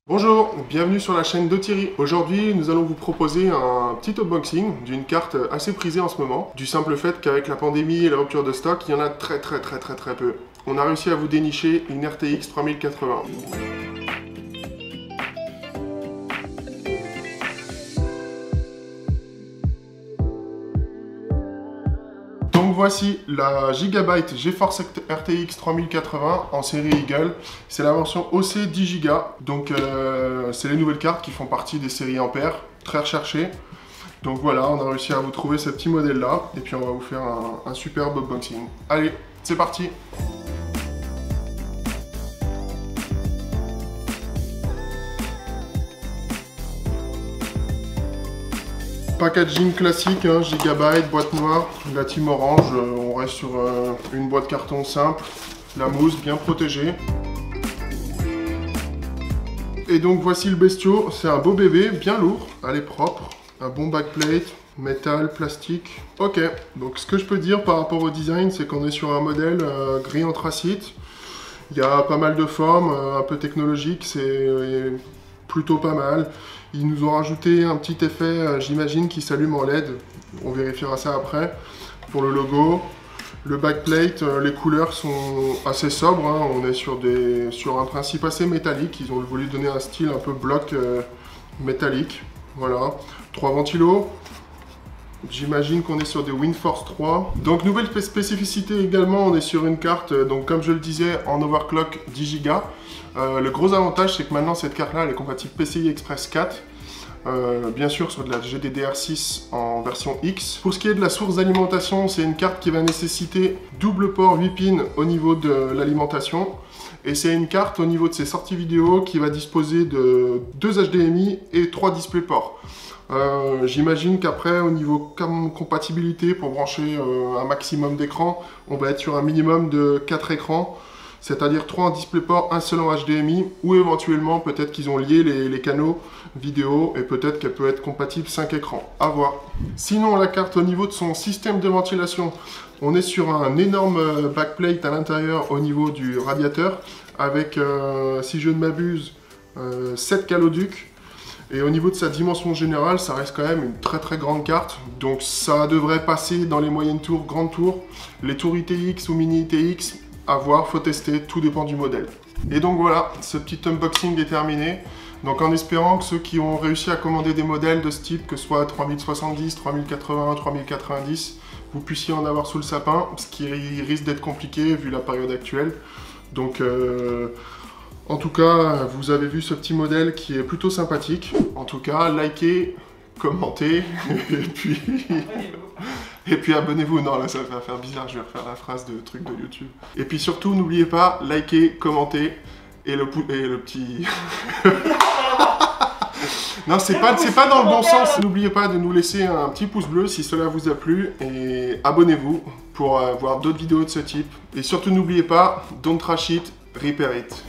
Bonjour, bienvenue sur la chaîne de Thierry. Aujourd'hui, nous allons vous proposer un petit unboxing d'une carte assez prisée en ce moment, du simple fait qu'avec la pandémie et la rupture de stock, il y en a très peu. On a réussi à vous dénicher une RTX 3080. Donc voici la Gigabyte GeForce RTX 3080 en série Eagle. C'est la version OC 10 Go. Donc c'est les nouvelles cartes qui font partie des séries Ampère, très recherchées. Donc voilà, on a réussi à vous trouver ce petit modèle là. Et puis on va vous faire un superbe unboxing. Allez, c'est parti! Packaging classique, hein, Gigabyte, boîte noire, la team orange, on reste sur une boîte carton simple, la mousse bien protégée. Et donc voici le bestiau, c'est un beau bébé, bien lourd, elle est propre, un bon backplate, métal, plastique. Ok, donc ce que je peux dire par rapport au design, c'est qu'on est sur un modèle gris anthracite. Il y a pas mal de formes, un peu technologique, c'est plutôt pas mal. Ils nous ont rajouté un petit effet, j'imagine, qui s'allume en LED. On vérifiera ça après. Pour le logo, le backplate, les couleurs sont assez sobres. Hein. On est sur un principe assez métallique. Ils ont voulu donner un style un peu bloc métallique. Voilà. 3 ventilos. J'imagine qu'on est sur des WindForce 3. Donc nouvelle spécificité également, on est sur une carte, donc comme je le disais, en overclock 10 Go. Le gros avantage, c'est que maintenant cette carte-là, elle est compatible PCI Express 4. Bien sûr sur de la GDDR6 en version X. Pour ce qui est de la source d'alimentation, c'est une carte qui va nécessiter double port 8 pins au niveau de l'alimentation. Et c'est une carte au niveau de ses sorties vidéo qui va disposer de 2 HDMI et 3 DisplayPort. J'imagine qu'après, au niveau compatibilité, pour brancher un maximum d'écrans, on va être sur un minimum de 4 écrans, c'est-à-dire 3 en DisplayPort, un seul en HDMI, ou éventuellement, peut-être qu'ils ont lié les canaux vidéo, et peut-être qu'elle peut être compatible 5 écrans, à voir. Sinon, la carte, au niveau de son système de ventilation, on est sur un énorme backplate à l'intérieur au niveau du radiateur, avec, si je ne m'abuse, 7 caloducs. Et au niveau de sa dimension générale, ça reste quand même une très grande carte. Donc ça devrait passer dans les moyennes tours, grandes tours. Les tours ITX ou mini ITX, à voir, faut tester, tout dépend du modèle. Et donc voilà, ce petit unboxing est terminé. Donc en espérant que ceux qui ont réussi à commander des modèles de ce type, que ce soit 3070, 3080, 3090, vous puissiez en avoir sous le sapin, ce qui risque d'être compliqué vu la période actuelle. Donc en tout cas, vous avez vu ce petit modèle qui est plutôt sympathique. En tout cas, likez, commentez, et puis abonnez-vous. Non, là, ça va faire bizarre, je vais refaire la phrase de truc de YouTube. Et puis surtout, n'oubliez pas, likez, commentez, et le petit... Non, c'est pas dans le bon sens. N'oubliez pas de nous laisser un petit pouce bleu si cela vous a plu, et abonnez-vous pour voir d'autres vidéos de ce type. Et surtout, n'oubliez pas, don't trash it, repair it.